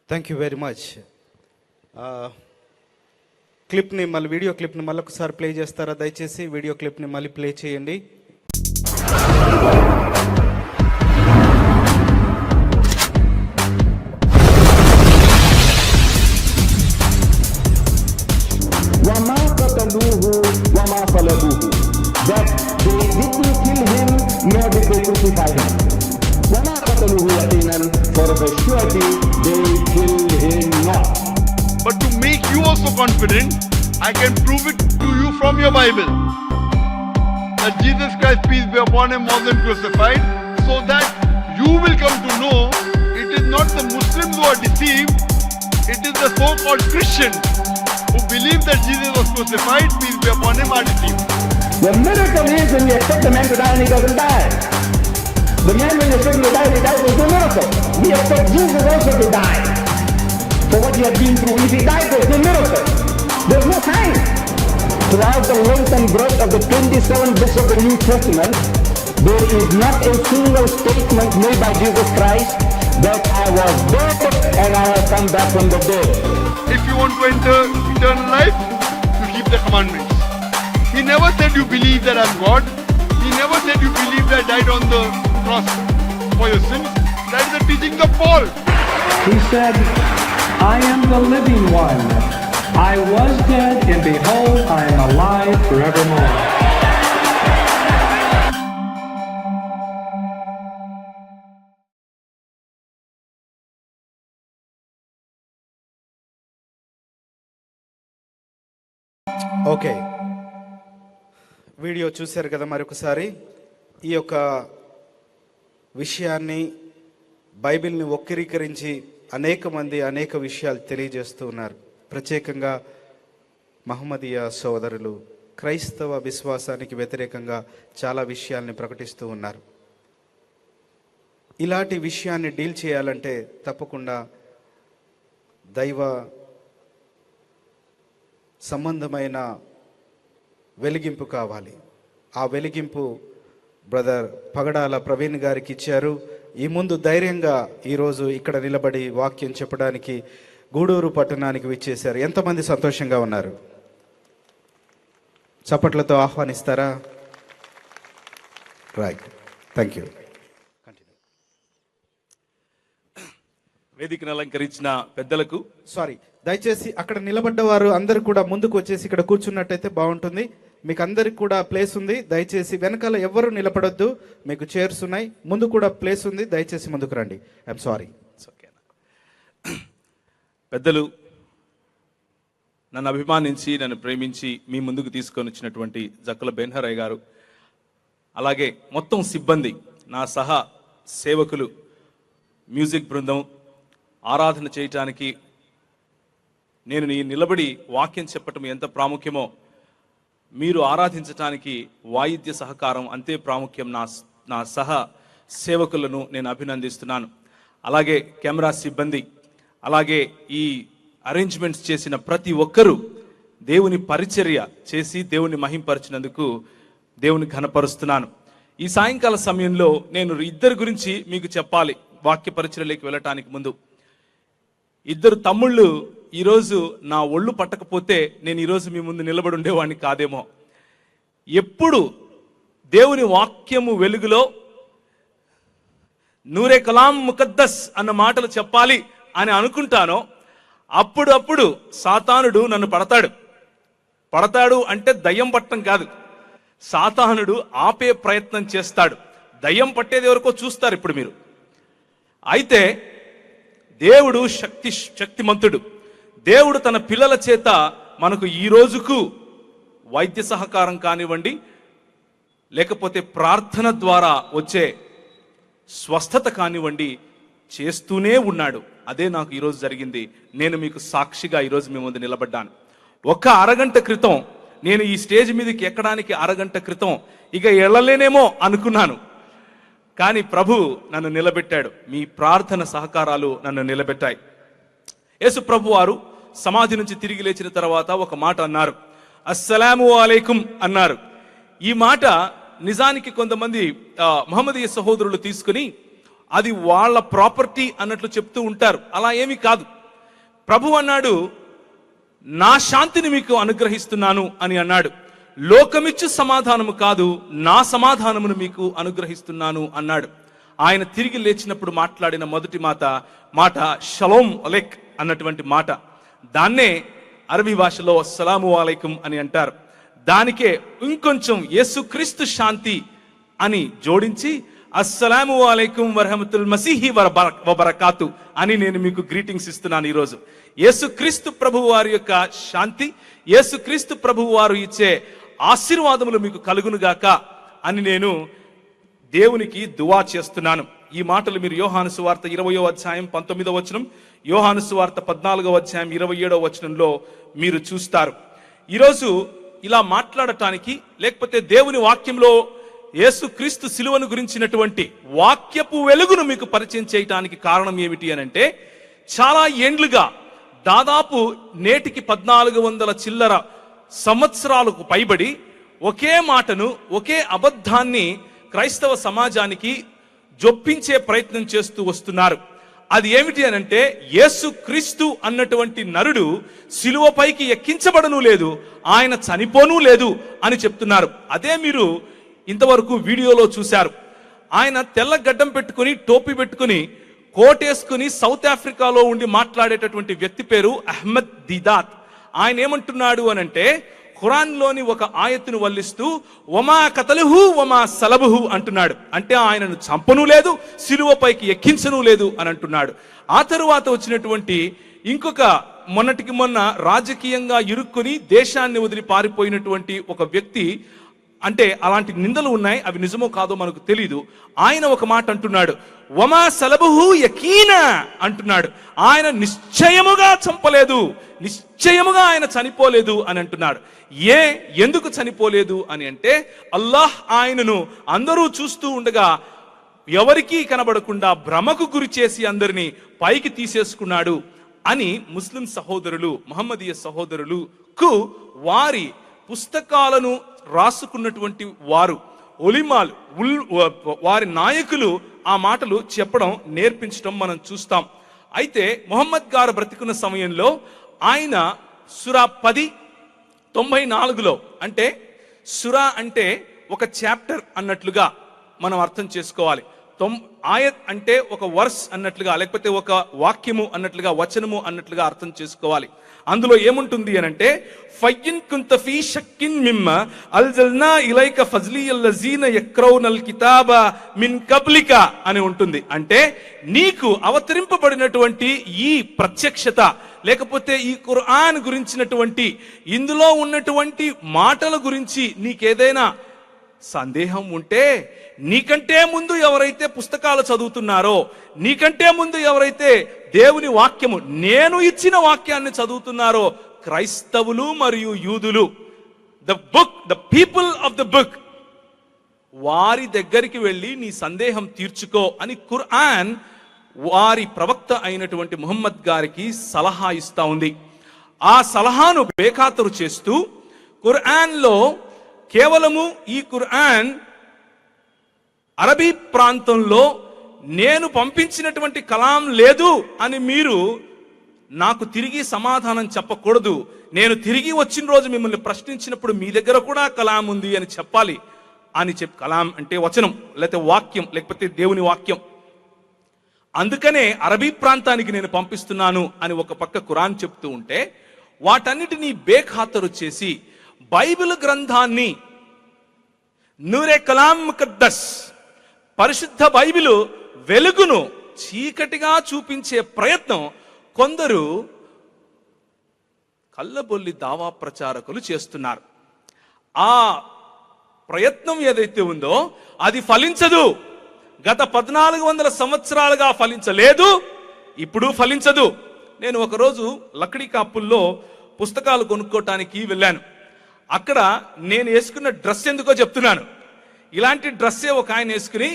Thank you very much. క్లిప్ని మళ్ళీ video క్లిప్ని మళ్ళీ ఒకసారి ప్లే చేస్తారా దయచేసి? వీడియో క్లిప్ని మళ్ళీ ప్లే చేయండి. وما قتلوه وما صلبوه. That they didn't kill him nor did they crucify him. وما قتلوه يقينا, for of a surety they killed him not. But to make you also confident, I can prove it to you from your Bible that Jesus Christ, peace be upon him, wasn't crucified, so that you will come to know it is not the Muslims who are deceived, it is the so-called Christians who believe that Jesus was crucified, peace be upon him, are deceived. The miracle is when you expect the man to die and he doesn't die. The man when you expect him to die and he dies, there's no miracle. We expect Jesus also to die for what he has been through. If he dies, there's no miracle. There's no sign. Throughout the length and breadth of the 27 books of the New Testament, there is not a single statement made by Jesus Christ that I was dead and I have come back from the dead. If you want to enter eternal life, you keep the commandments. He never said you believe that I'm God. He never said you believe that I died on the cross for your sins. That is the teachings of Paul. He said, I am the living one. I was dead, and behold, I am alive forevermore. Okay, video చూశారు కదా. మరొకసారి ఈ యొక్క విషయాన్ని, బైబిల్ని వక్రీకరించి అనేక మంది అనేక విషయాలు తెలియజేస్తూ ఉన్నారు. ప్రత్యేకంగా మహమ్మదీయ సోదరులు క్రైస్తవ విశ్వాసానికి వ్యతిరేకంగా చాలా విషయాల్ని ప్రకటిస్తూ ఉన్నారు. ఇలాంటి విషయాన్ని డీల్ చేయాలంటే తప్పకుండా దైవ సంబంధమైన వెలిగింపు కావాలి. ఆ వెలిగింపు బ్రదర్ పగడాల ప్రవీణ్ గారికి ఇచ్చారు. ఈ ముందు ధైర్యంగా ఈరోజు ఇక్కడ నిలబడి వాక్యం చెప్పడానికి గూడూరు పట్టణానికి విచ్చేశారు. ఎంతమంది సంతోషంగా ఉన్నారు? చప్పట్లతో ఆహ్వానిస్తారా? Right, thank you. వేదికను అలంకరించిన పెద్దలకు దయచేసి అక్కడ నిలబడ్డవారు అందరు కూడా ముందుకు వచ్చేసి ఇక్కడ కూర్చున్నట్టయితే బాగుంటుంది. మీకు అందరికి కూడా ప్లేస్ ఉంది. దయచేసి వెనకాల ఎవరు నిలబడొద్దు, మీకు చైర్స్ ఉన్నాయి. ముందు కూడా ప్లేస్ ఉంది, దయచేసి ముందుకు రండి. I'm sorry. పెద్దలు, నన్ను అభిమానించి నన్ను ప్రేమించి మీ ముందుకు తీసుకొని వచ్చినటువంటి జక్కుల బెన్హరయ్య గారు, అలాగే మొత్తం సిబ్బంది, నా సహా సేవకులు, మ్యూజిక్ బృందం, ఆరాధన చేయటానికి నేను నిలబడి వాక్యం చెప్పటం ఎంత ప్రాముఖ్యమో, మీరు ఆరాధించటానికి వాయిద్య సహకారం అంతే ప్రాముఖ్యం. నా సహా సేవకులను నేను అభినందిస్తున్నాను. అలాగే కెమెరా సిబ్బంది, అలాగే ఈ అరేంజ్మెంట్స్ చేసిన ప్రతి ఒక్కరూ దేవుని పరిచర్య చేసి దేవుని మహింపరిచినందుకు దేవుని ఘనపరుస్తున్నాను. ఈ సాయంకాల సమయంలో నేను ఇద్దరి గురించి మీకు చెప్పాలి. వాక్య పరిచర్యలోకి వెళ్ళటానికి ముందు, ఇద్దరు తమ్ముళ్ళు ఈరోజు నా ఒళ్ళు పట్టకపోతే నేను ఈరోజు మీ ముందు నిలబడి ఉండేవాడిని కాదేమో. ఎప్పుడు దేవుని వాక్యము వెలుగులో నూరే కలాం ముకద్దస్ అన్న మాటలు చెప్పాలి అని అనుకుంటానో అప్పుడు సాతానుడు నన్ను పడతాడు అంటే దయ్యం పట్టడం కాదు, సాతానుడు ఆపే ప్రయత్నం చేస్తాడు. దయ్యం పట్టేది ఎవరికో చూస్తారు ఇప్పుడు మీరు. అయితే దేవుడు శక్తిమంతుడు. దేవుడు తన పిల్లల చేత మనకు ఈ రోజుకు వైద్య సహకారం కానివ్వండి, లేకపోతే ప్రార్థన ద్వారా వచ్చే స్వస్థత కానివ్వండి చేస్తూనే ఉన్నాడు. అదే నాకు ఈరోజు జరిగింది. నేను మీకు సాక్షిగా ఈరోజు మీ ముందు నిలబడ్డాను. ఒక అరగంట క్రితం, నేను ఈ స్టేజ్ మీదకి ఎక్కడానికి అరగంట క్రితం ఇక వెళ్ళలేనేమో అనుకున్నాను. కానీ ప్రభు నన్ను నిలబెట్టాడు. మీ ప్రార్థన సహకారాలు నన్ను నిలబెట్టాయి. యేసు ప్రభు వారు సమాధి నుంచి తిరిగి లేచిన తర్వాత ఒక మాట అన్నారు, అస్సలాము అలైకుం అన్నారు. ఈ మాట నిజానికి కొంతమంది మహమ్మదీయ సహోదరులు తీసుకుని అది వాళ్ళ ప్రాపర్టీ అన్నట్లు చెప్తూ ఉంటారు. అలా ఏమీ కాదు. ప్రభు అన్నాడు, నా శాంతిని మీకు అనుగ్రహిస్తున్నాను అని అన్నాడు. లోకమిచ్చు సమాధానము కాదు, నా సమాధానమును మీకు అనుగ్రహిస్తున్నాను అన్నాడు. ఆయన తిరిగి లేచినప్పుడు మాట్లాడిన మొదటి మాట షలోమ్ అలైక్ అన్నటువంటి మాట. దాన్నే అరబీ భాషలో అస్సలాము అలైకుం అని అంటారు. దానికే ఇంకొంచెం యేసుక్రీస్తు శాంతి అని జోడించి అస్సలాము అలైకుం వరహమతుల్ మసీహి వబరకాతు అని నేను మీకు గ్రీటింగ్స్ ఇస్తున్నాను ఈరోజు. యేసుక్రీస్తు ప్రభు వారి యొక్క శాంతి, యేసుక్రీస్తు ప్రభు వారు ఇచ్చే ఆశీర్వాదములు మీకు కలుగునుగాక అని నేను దేవునికి దువా చేస్తున్నాను. ఈ మాటలు మీరు యోహాను సువార్త 20వ అధ్యాయం 19వ వచనం, యోహాను సువార్త 14వ అధ్యాయం 27వ వచనంలో మీరు చూస్తారు. ఈరోజు ఇలా మాట్లాడటానికి, లేకపోతే దేవుని వాక్యంలో యేసుక్రీస్తు శిలువను గురించినటువంటి వాక్యపు వెలుగును మీకు పరిచయం చేయటానికి కారణం ఏమిటి అనంటే, చాలా ఏండ్లుగా, దాదాపు నేటికి 1400 చిల్లర సంవత్సరాలకు పైబడి ఒకే మాటను, ఒకే అబద్ధాన్ని క్రైస్తవ సమాజానికి జొప్పించే ప్రయత్నం చేస్తూ వస్తున్నారు. అది ఏమిటి అనంటే, యేసుక్రీస్తు అన్నటువంటి నరుడు శిలువపైకి ఎక్కించబడను లేదు, ఆయన చనిపోనూ లేదు అని చెప్తున్నారు. అదే మీరు ఇంతవరకు వీడియోలో చూశారు. ఆయన తెల్ల గడ్డం పెట్టుకుని, టోపీ పెట్టుకుని, కోటేసుకుని సౌత్ ఆఫ్రికాలో ఉండి మాట్లాడేటటువంటి వ్యక్తి పేరు అహ్మద్ దీదాత్. ఆయన ఏమంటున్నాడు అనంటే, ఖురాన్లోని ఒక ఆయతును వల్లిస్తూ వమా కతలుహు వమా సలబుహు అంటున్నాడు. అంటే ఆయనను చంపను లేదు, శిలువపైకి ఎక్కించను లేదు అని అంటున్నాడు. ఆ తరువాత వచ్చినటువంటి ఇంకొక మొన్నటికి మొన్న రాజకీయంగా ఇరుక్కుని దేశాన్ని వదిలి పారిపోయినటువంటి ఒక వ్యక్తి, అంటే అలాంటి నిందలు ఉన్నాయి, అవి నిజమో కాదో మనకు తెలీదు. ఆయన ఒక మాట అంటున్నాడు, వమా సలబుహు యకీనా అంటున్నాడు. ఆయన నిశ్చయముగా చంపలేదు, నిశ్చయముగా ఆయన చనిపోలేదు అని అంటున్నాడు. ఎందుకు చనిపోలేదు అని అంటే, అల్లాహ్ ఆయనను అందరూ చూస్తూ ఉండగా ఎవరికీ కనబడకుండా భ్రమకు గురి చేసి అందరినీ పైకి తీసేసుకున్నాడు అని ముస్లిం సహోదరులు, మహమ్మదీయ సహోదరులకు వారి పుస్తకాలను రాసుకున్నటువంటి వారు, ఒలిమాలు, వారి నాయకులు ఆ మాటలు చెప్పడం, నేర్పించడం మనం చూస్తాం. అయితే మొహమ్మద్ గారు బ్రతికున్న సమయంలో ఆయన సురా 10:94లో, అంటే సురా అంటే ఒక చాప్టర్ అన్నట్లుగా మనం అర్థం చేసుకోవాలి. ఆయత్ అంటే ఒక వర్స్ అన్నట్లుగా, లేకపోతే ఒక వాక్యము అన్నట్లుగా, వచనము అన్నట్లుగా అర్థం చేసుకోవాలి. అందులో ఏముంటుంది అనంటే, ఫయ్యిన్ కుంత ఫీ షక్కిన్ మిమ్మ అల్జల్నా ఇలైక ఫజ్లియల్లజీన యక్రౌనల్ కితాబ మిన్ కబ్లిక అని ఉంటుంది. అంటే నీకు అవతరింపబడినటువంటి ఈ ప్రత్యక్షత, లేకపోతే ఈ ఖురాన్ గురించినటువంటి, ఇందులో ఉన్నటువంటి మాటల గురించి నీకేదైనా సందేహం ఉంటే, నీకంటే ముందు ఎవరైతే పుస్తకాలు చదువుతున్నారో, నీకంటే ముందు ఎవరైతే దేవుని వాక్యము, నేను ఇచ్చిన వాక్యాన్ని చదువుతున్నారో, క్రైస్తవులు మరియు యూదులు, the people of the book, వారి దగ్గరికి వెళ్ళి నీ సందేహం తీర్చుకో అని ఖురాన్ వారి ప్రవక్త అయినటువంటి ముహమ్మద్ గారికి సలహా ఇస్తా ఉంది. ఆ సలహాను బేఖాతరు చేస్తూ ఖురాన్లో కేవలము ఈ ఖురాన్ అరబీ ప్రాంతంలో నేను పంపించినటువంటి కలాం లేదు అని మీరు నాకు తిరిగి సమాధానం చెప్పకూడదు. నేను తిరిగి వచ్చిన రోజు మిమ్మల్ని ప్రశ్నించినప్పుడు మీ దగ్గర కూడా కలాం ఉంది అని చెప్పాలి అని కలాం అంటే వచనం, లేకపోతే వాక్యం, లేకపోతే దేవుని వాక్యం. అందుకనే అరబీ ప్రాంతానికి నేను పంపిస్తున్నాను అని ఒక పక్క ఖురాన్ చెప్తూ ఉంటే, వాటన్నిటినీ బేఖాతరు చేసి బైబిల్ గ్రంథాన్ని, నూరే కలాం ముకద్దస్, పరిశుద్ధ బైబిలు వెలుగును చీకటిగా చూపించే ప్రయత్నం కొందరు కళ్ళబొల్లి దావా ప్రచారకులు చేస్తున్నారు. ఆ ప్రయత్నం ఏదైతే ఉందో అది ఫలించదు. గత 1400 సంవత్సరాలుగా ఫలించలేదు, ఇప్పుడు ఫలించదు. నేను ఒకరోజు లక్డీ కాపుల్లో పుస్తకాలు కొనుక్కోవటానికి వెళ్ళాను. అక్కడ నేను వేసుకున్న డ్రెస్ ఎందుకో చెప్తున్నాను. ఇలాంటి డ్రెస్సే ఒక ఆయన వేసుకుని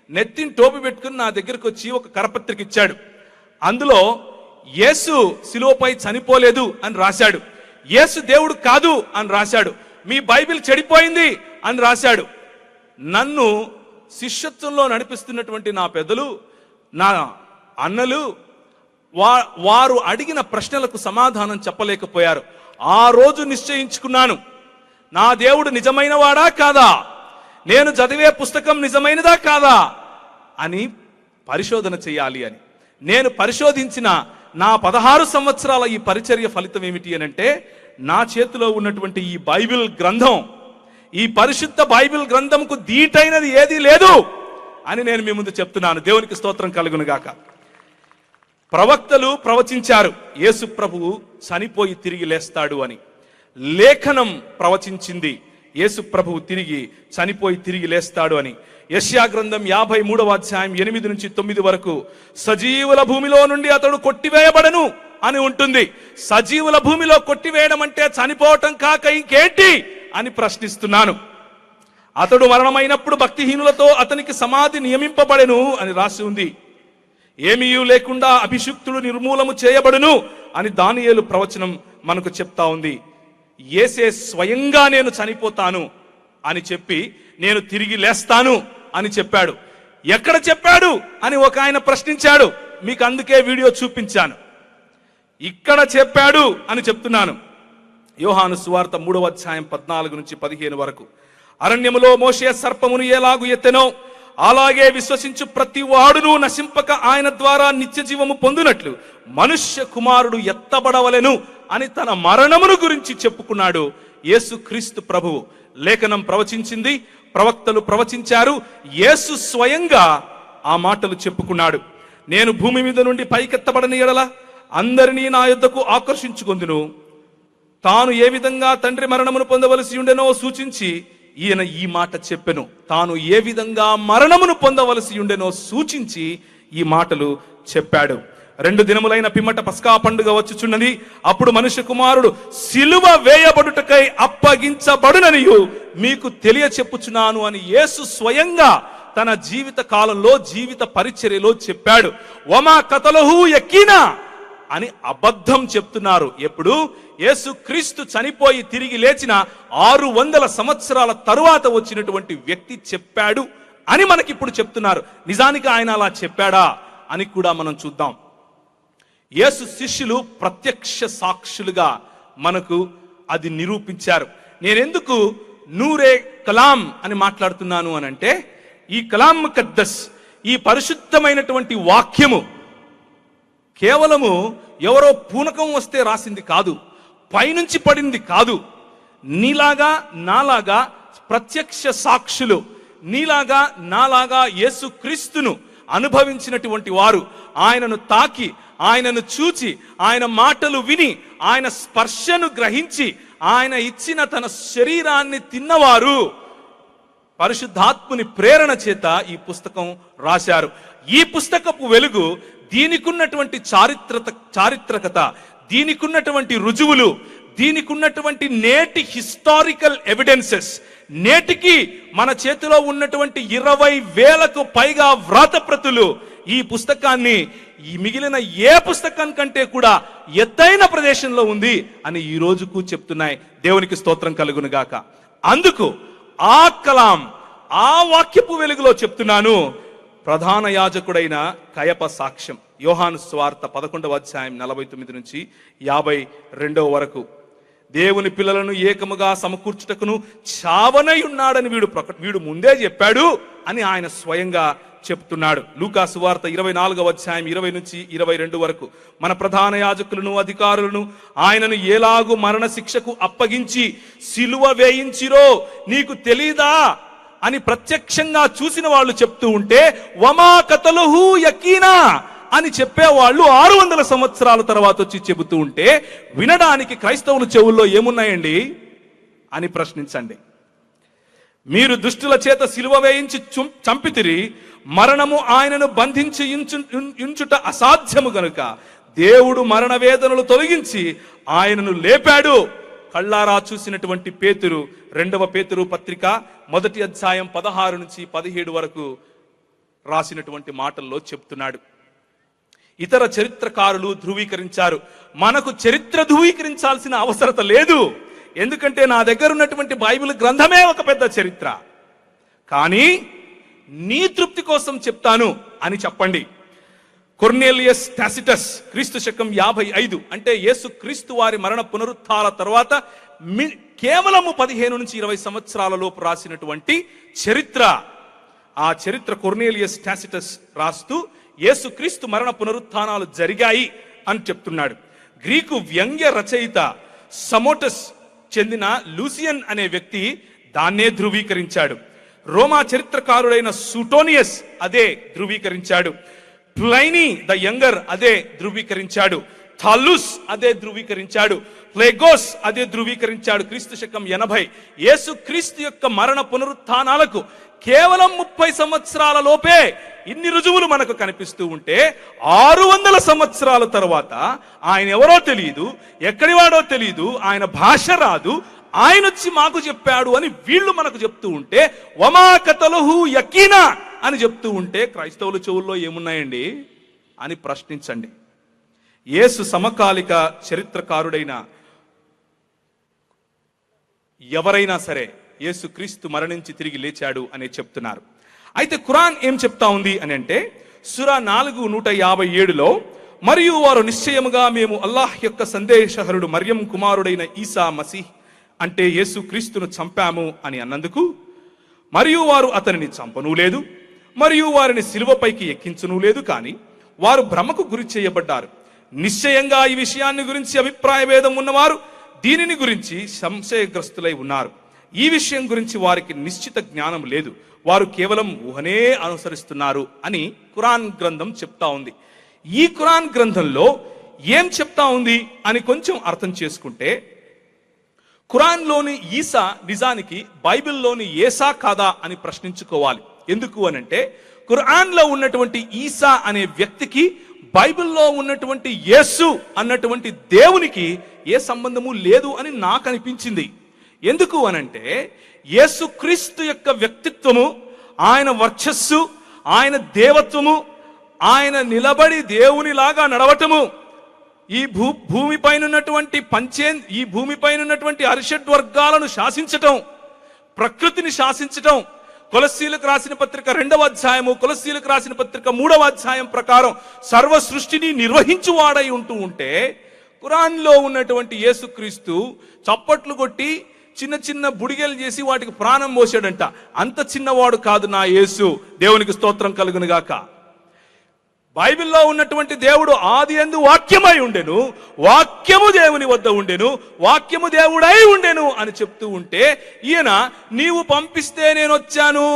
నెత్తిని టోపీ పెట్టుకుని నా దగ్గరకు వచ్చి ఒక కరపత్రిక ఇచ్చాడు. అందులో యేసు శిలువపై చనిపోలేదు అని రాశాడు, యేసు దేవుడు కాదు అని రాశాడు, మీ బైబిల్ చెడిపోయింది అని రాశాడు. నన్ను శిష్యత్వంలో నడిపిస్తున్నటువంటి నా పెద్దలు, నా అన్నలు, వారు అడిగిన ప్రశ్నలకు సమాధానం చెప్పలేకపోయారు. ఆ రోజు నిశ్చయించుకున్నాను, నా దేవుడు నిజమైన వాడా కాదా, నేను చదివే పుస్తకం నిజమైనదా కాదా అని పరిశోధన చేయాలి అని. నేను పరిశోధించిన నా 16 సంవత్సరాల ఈ పరిచర్య ఫలితం ఏమిటి అని అంటే, నా చేతిలో ఉన్నటువంటి ఈ బైబిల్ గ్రంథం, ఈ పరిశుద్ధ బైబిల్ గ్రంథంకు దీటైనది ఏదీ లేదు అని నేను మీ ముందు చెప్తున్నాను. దేవునికి స్తోత్రం కలుగును గాక. ప్రవక్తలు ప్రవచించారు యేసు ప్రభువు చనిపోయి తిరిగి లేస్తాడు అని. లేఖనం ప్రవచించింది యేసు ప్రభువు తిరిగి చనిపోయి తిరిగి లేస్తాడు అని. యెషయా గ్రంథం 53వ అధ్యాయం 8 నుంచి 9 వరకు సజీవుల భూమిలో నుండి అతడు కొట్టివేయబడను అని ఉంటుంది. సజీవుల భూమిలో కొట్టివేయడం అంటే చనిపోవటం కాక ఇంకేంటి అని ప్రశ్నిస్తున్నాను. అతడు మరణమైనప్పుడు భక్తిహీనులతో అతనికి సమాధి నియమింపబడెను అని రాసి ఉంది. ఏమీ లేకుండా అభిషిక్తుడు నిర్మూలము చేయబడును అని దానియేలు ప్రవచనం మనకు చెప్తా ఉంది. యేసే స్వయంగా నేను చనిపోతాను అని చెప్పి నేను తిరిగి లేస్తాను అని చెప్పాడు. ఎక్కడ చెప్పాడు అని ఒక ఆయన ప్రశ్నించాడు. మీకు అందుకే వీడియో చూపించాను. ఇక్కడ చెప్పాడు అని చెప్తున్నాను. యోహాను సువార్త 3వ అధ్యాయం 14 నుంచి 15 వరకు. అరణ్యములో మోషే సర్పమును ఎలాగు ఎత్తెనో అలాగే విశ్వసించు ప్రతి వాడును నశింపక ఆయన ద్వారా నిత్య జీవము పొందునట్లు మనుష్య కుమారుడు ఎత్తబడవలెను అని తన మరణమును గురించి చెప్పుకున్నాడు యేసు క్రీస్తు ప్రభువు. లేఖనం ప్రవచించింది, ప్రవక్తలు ప్రవచించారు, యేసు స్వయంగా ఆ మాటలు చెప్పుకున్నాడు. నేను భూమి మీద నుండి పైకెత్తబడని ఎడల అందరినీ నా యొద్దకు ఆకర్షించుకొందును. తాను ఏ విధంగా తండ్రి మరణమును పొందవలసి ఉండెనో సూచించి ఈయన ఈ మాట చెప్పెను. తాను ఏ విధంగా మరణమును పొందవలసి ఉండెనో సూచించి ఈ మాటలు చెప్పాడు. 2 దినములైన పిమ్మట పస్కా పండుగ వచ్చుచున్నది. అప్పుడు మనుష్య కుమారుడు సిలువ వేయబడుటకై అప్పగించబడుననియు మీకు తెలియచెప్పుచున్నాను అని యేసు స్వయంగా తన జీవిత కాలంలో, జీవిత పరిచర్యలో చెప్పాడు. వమా కతలహు యకీనా అని అబద్ధం చెప్తున్నారు. ఎప్పుడు? యేసు క్రీస్తు చనిపోయి తిరిగి లేచిన 600 సంవత్సరాల తరువాత వచ్చినటువంటి వ్యక్తి చెప్పాడు అని మనకిప్పుడు చెప్తున్నారు. నిజానికి ఆయన అలా చెప్పాడా అని కూడా మనం చూద్దాం. యేసు శిష్యులు ప్రత్యక్ష సాక్షులుగా మనకు అది నిరూపించారు. నేనెందుకు నూరే కలాం అని మాట్లాడుతున్నాను అనంటే, ఈ కలాం ముకద్దస్, ఈ పరిశుద్ధమైనటువంటి వాక్యము కేవలము ఎవరో పూనకం వస్తే రాసింది కాదు, పైనుంచి పడింది కాదు. నీలాగా నాలాగా ప్రత్యక్ష సాక్షులు, నీలాగా నాలాగా యేసు క్రీస్తును అనుభవించినటువంటి వారు, ఆయనను తాకి, ఆయనను చూచి, ఆయన మాటలు విని, ఆయన స్పర్శను గ్రహించి, ఆయన ఇచ్చిన తన శరీరాన్ని తిన్నవారు పరిశుద్ధాత్ముని ప్రేరణ చేత ఈ పుస్తకం రాశారు. ఈ పుస్తకపు వెలుగు, దీనికున్నటువంటి చారిత్రకత, దీనికున్నటువంటి రుజువులు, దీనికున్నటువంటి నేటి హిస్టారికల్ ఎవిడెన్సెస్, నేటికి మన చేతిలో ఉన్నటువంటి 20,000కు పైగా వ్రాతప్రతులు ఈ పుస్తకాన్ని ఈ మిగిలిన ఏ పుస్తకం కంటే కూడా ఎత్తైన ప్రదేశంలో ఉంది అని ఈ రోజుకు చెప్తున్నాయి. దేవునికి స్తోత్రం కలుగును గాక. అందుకు ఆ కలాం, ఆ వాక్యపు వెలుగులో చెప్తున్నాను, ప్రధాన యాజకుడైన కయప సాక్ష్యం. యోహాను సువార్త 11వ అధ్యాయం 49 నుంచి 52 వరకు. దేవుని పిల్లలను ఏకముగా సమకూర్చుటకును చావనై ఉన్నాడని వీడు ముందే చెప్పాడు అని ఆయన స్వయంగా చెప్తున్నాడు. లూకా సువార్త 24వ అధ్యాయం 20 నుంచి 22 వరకు. మన ప్రధాన యాజకులను, అధికారులను ఆయనను ఎలాగు మరణ శిక్షకు అప్పగించి సిలువ వేయించిరో నీకు తెలీదా అని ప్రత్యక్షంగా చూసిన వాళ్ళు చెప్తూ ఉంటే, వమా కతలుహు యకీనా అని చెప్పేవాళ్ళు 600 సంవత్సరాల తర్వాత వచ్చి చెబుతూ ఉంటే, వినడానికి క్రైస్తవుల చెవుల్లో ఏమున్నాయండి అని ప్రశ్నించండి. మీరు దుష్టుల చేత సిలువ వేయించి చంపితిరి, మరణము ఆయనను బంధించి ఉంచుట అసాధ్యము గనుక దేవుడు మరణ వేదనలు తొలగించి ఆయనను లేపాడు. కళ్ళారా చూసినటువంటి పేతురు 2వ పేతురు పత్రిక 1వ అధ్యాయం 16 నుంచి 17 వరకు రాసినటువంటి మాటల్లో చెప్తున్నాడు. ఇతర చరిత్రకారులు ధృవీకరించారు. మనకు చరిత్ర ధృవీకరించాల్సిన అవసరత లేదు, ఎందుకంటే నా దగ్గర ఉన్నటువంటి బైబిల్ గ్రంథమే ఒక పెద్ద చరిత్ర. కానీ నీ తృప్తి కోసం చెప్తాను అని చెప్పండి. కొర్నేలియస్ టాసిటస్ క్రీస్తు శకం 55 అంటే యేసు క్రీస్తు వారి మరణ పునరుత్థాన తర్వాత కేవలము 15 నుంచి 20 సంవత్సరాల లోపు రాసినటువంటి చరిత్ర. ఆ చరిత్ర కొర్నేలియస్ టాసిటస్ రాస్తూ యేసు క్రీస్తు మరణ పునరుత్థానాలు జరిగాయి అని చెప్తున్నాడు. గ్రీకు వ్యంగ్య రచయిత సమోటస్ చెందిన లూసియన్ అనే వ్యక్తి దాన్నే ధృవీకరించాడు. రోమా చరిత్రకారుడైన సూటోనియస్ అదే ధృవీకరించాడు. ప్లైనీ ద యంగర్ అదే ధృవీకరించాడు. థాలుస్ అదే ధృవీకరించాడు. ప్లేగోస్ అదే ధృవీకరించాడు. క్రీస్తు శకం 80. యేసు క్రీస్తు యొక్క మరణ పునరుత్థానాలకు కేవలం 30 సంవత్సరాల లోపే ఇన్ని రుజువులు మనకు కనిపిస్తూ ఉంటే 600 సంవత్సరాల తర్వాత ఆయన ఎవరో తెలియదు, ఎక్కడివాడో తెలియదు, ఆయన భాష రాదు, ఆయన వచ్చి మాకు చెప్పాడు అని వీళ్ళు మనకు చెప్తూ ఉంటే వమా కతలుహు యకీనా అని చెప్తూ ఉంటే క్రైస్తవుల చెవుల్లో ఏమున్నాయండి అని ప్రశ్నించండి. యేసు సమకాలిక చరిత్రకారుడైన ఎవరైనా సరే యేసు క్రీస్తు మరణించి తిరిగి లేచాడు అని చెప్తున్నారు. అయితే ఖురాన్ ఏం చెప్తా ఉంది అని అంటే సూరా 4:157లో మరియు వారు నిశ్చయముగా మేము అల్లాహ్ యొక్క సందేశహరుడు మర్యం కుమారుడైన ఈసా మసీహ్ అంటే యేసు క్రీస్తును చంపాము అని అన్నందుకు, మరియు వారు అతనిని చంపనూ లేదు మరియు వారిని సిలువపైకి ఎక్కించనూ లేదు, కానీ వారు భ్రమకు గురి చేయబడ్డారు. నిశ్చయంగా ఈ విషయాన్ని గురించి అభిప్రాయ భేదం ఉన్నవారు దీనిని గురించి సంశయగ్రస్తులై ఉన్నారు. ఈ విషయం గురించి వారికి నిశ్చిత జ్ఞానం లేదు, వారు కేవలం ఊహనే అనుసరిస్తున్నారు అని ఖురాన్ గ్రంథం చెప్తా ఉంది. ఈ ఖురాన్ గ్రంథంలో ఏం చెప్తా ఉంది అని కొంచెం అర్థం చేసుకుంటే, ఖురాన్లోని ఈసా నిజానికి బైబిల్లోని ఏసా కాదా అని ప్రశ్నించుకోవాలి. ఎందుకు అనంటే ఖురాన్లో ఉన్నటువంటి ఈసా అనే వ్యక్తికి బైబిల్లో ఉన్నటువంటి యేసు అన్నటువంటి దేవునికి ఏ సంబంధము లేదు అని నాకు అనిపించింది. ఎందుకు అనంటే యేసు క్రీస్తు యొక్క వ్యక్తిత్వము, ఆయన వర్చస్సు, ఆయన దేవత్వము, ఆయన నిలబడి దేవునిలాగా నడవటము, ఈ భూమిపైన ఉన్నటువంటి అరిషడ్ వర్గాలను శాసించటం, ప్రకృతిని శాసించటం, కొలస్సీలకు రాసిన పత్రిక 2వ అధ్యాయము, కొలస్సీలకు రాసిన పత్రిక 3వ అధ్యాయం ప్రకారం సర్వ సృష్టిని నిర్వహించువాడై ఉంటే ఖురాన్లో ఉన్నటువంటి యేసుక్రీస్తు చప్పట్లు కొట్టి చిన్న చిన్న బుడిగలు చేసి వాటికి ప్రాణం పోసాడంట. అంత చిన్నవాడు కాదు నా యేసు. దేవునికి స్తోత్రం కలుగును గాక. బైబిల్లో ఉన్నటువంటి దేవుడు ఆది యందు వాక్యమై ఉండెను, వాక్యము దేవుని వద్ద ఉండెను, వాక్యము దేవుడై ఉండెను అని చెప్తూ ఉంటే ఈయన నీవు పంపిస్తే నేను వచ్చాను,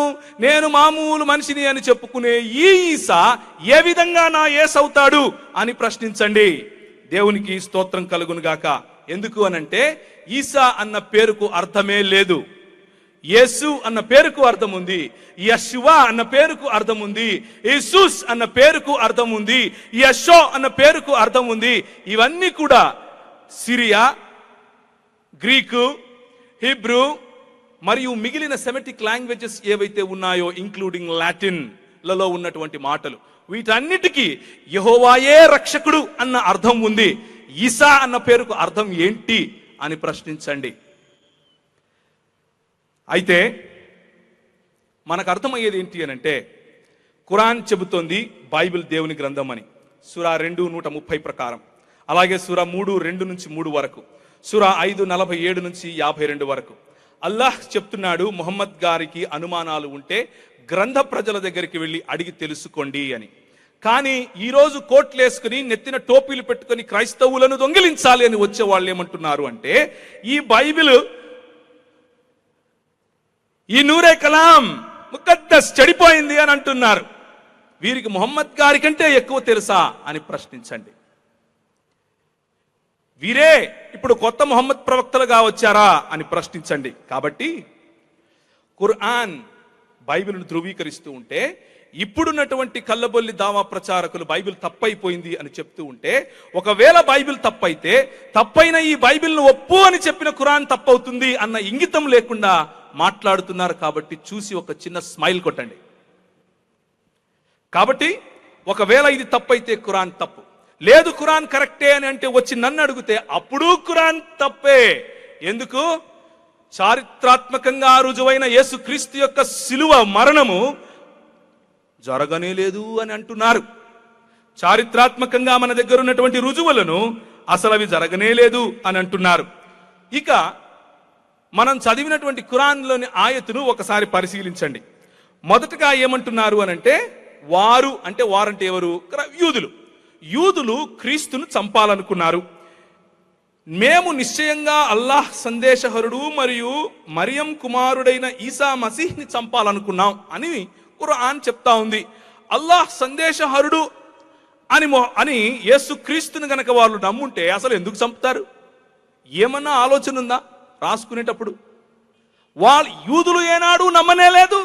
నేను మామూలు మనిషిని అని చెప్పుకునే ఈ ఈసా ఏ విధంగా నా యేసు అవుతాడు అని ప్రశ్నించండి. దేవునికి స్తోత్రం కలుగును గాక. ఎందుకు అనంటే ఈసా అన్న పేరుకు అర్థమే లేదు. యేసు అన్న పేరుకు అర్థం ఉంది, యెషువా అన్న పేరుకు అర్థం ఉంది, యేసుస్ అన్న పేరుకు అర్థం ఉంది, యెషో అన్న పేరుకు అర్థం ఉంది. ఇవన్నీ కూడా సిరియా, గ్రీకు, హిబ్రూ మరియు మిగిలిన సెమిటిక్ లాంగ్వేజెస్ ఏవైతే ఉన్నాయో ఇంక్లూడింగ్ లాటిన్ లలో ఉన్నటువంటి మాటలు. వీటన్నిటికీ యెహోవాయే రక్షకుడు అన్న అర్థం ఉంది. ఈసా అన్న పేరుకు అర్థం ఏంటి అని ప్రశ్నించండి. అయితే మనకు అర్థమయ్యేది ఏంటి అని అంటే ఖురాన్ చెబుతోంది బైబిల్ దేవుని గ్రంథం అని, సూరా 2:130 ప్రకారం. అలాగే సూరా 3:2-3 వరకు, సూరా 5:47 నుంచి 52 వరకు. అల్లాహ్ చెప్తున్నాడు ముహమ్మద్ గారికి అనుమానాలు ఉంటే గ్రంథ ప్రజల దగ్గరికి వెళ్ళి అడిగి తెలుసుకోండి అని. కానీ ఈరోజు కోట్లేసుకుని నెత్తిన టోపీలు పెట్టుకుని క్రైస్తవులను దొంగిలించాలి అని వచ్చే వాళ్ళు ఏమంటున్నారు అంటే ఈ బైబిల్, ఈ నూరే కలాం ముకద్దస్ చెడిపోయింది అని అంటున్నారు. వీరికి ముహమ్మద్ గారి కంటే ఎక్కువ తెలుసా అని ప్రశ్నించండి. వీరే ఇప్పుడు కొత్త ముహమ్మద్ ప్రవక్తలుగా వచ్చారా అని ప్రశ్నించండి. కాబట్టి ఖురాన్ బైబిల్ను ధృవీకరిస్తూ ఉంటే ఇప్పుడున్నటువంటి కల్లబొల్లి దావా ప్రచారకులు బైబిల్ తప్పైపోయింది అని చెప్తూ ఉంటే, ఒకవేళ బైబిల్ తప్పైతే తప్పైన ఈ బైబిల్ను ఒప్పు అని చెప్పిన ఖురాన్ తప్పవుతుంది అన్న ఇంగితం లేకుండా మాట్లాడుతున్నారు. కాబట్టి చూసి ఒక చిన్న స్మైల్ కొట్టండి. కాబట్టి ఒకవేళ ఇది తప్పైతే ఖురాన్ తప్పు, లేదు ఖురాన్ కరెక్టే అని అంటే వచ్చి నన్ను అడిగితే అప్పుడు ఖురాన్ తప్పే. ఎందుకు? చారిత్రాత్మకంగా రుజువైన యేసుక్రీస్తు యొక్క సిలువ మరణము జరగనే లేదు అని అంటున్నారు. చారిత్రాత్మకంగా మన దగ్గర ఉన్నటువంటి రుజువులను అసలు అవి జరగనే లేదు అని అంటున్నారు. ఇక మనం చదివినటువంటి ఖురాన్లోని ఆయతును ఒకసారి పరిశీలించండి. మొదటగా ఏమంటున్నారు అనంటే, వారంటే ఎవరు? యూదులు క్రీస్తును చంపాలనుకున్నారు. మేము నిశ్చయంగా అల్లాహ్ సందేశహరుడు మరియు మరియం కుమారుడైన ఈసా మసీహ్ని చంపాలనుకున్నాం అని ఖురాన్ చెప్తా ఉంది. అల్లాహ్ సందేశహరుడు అని యేసు క్రీస్తుని గనక వాళ్ళు నమ్ముంటే అసలు ఎందుకు చంపుతారు? ఏమన్నా ఆలోచన ఉందా రాసుకునేటప్పుడు? యూదులు ఏనాడు నమ్మనే లేదు.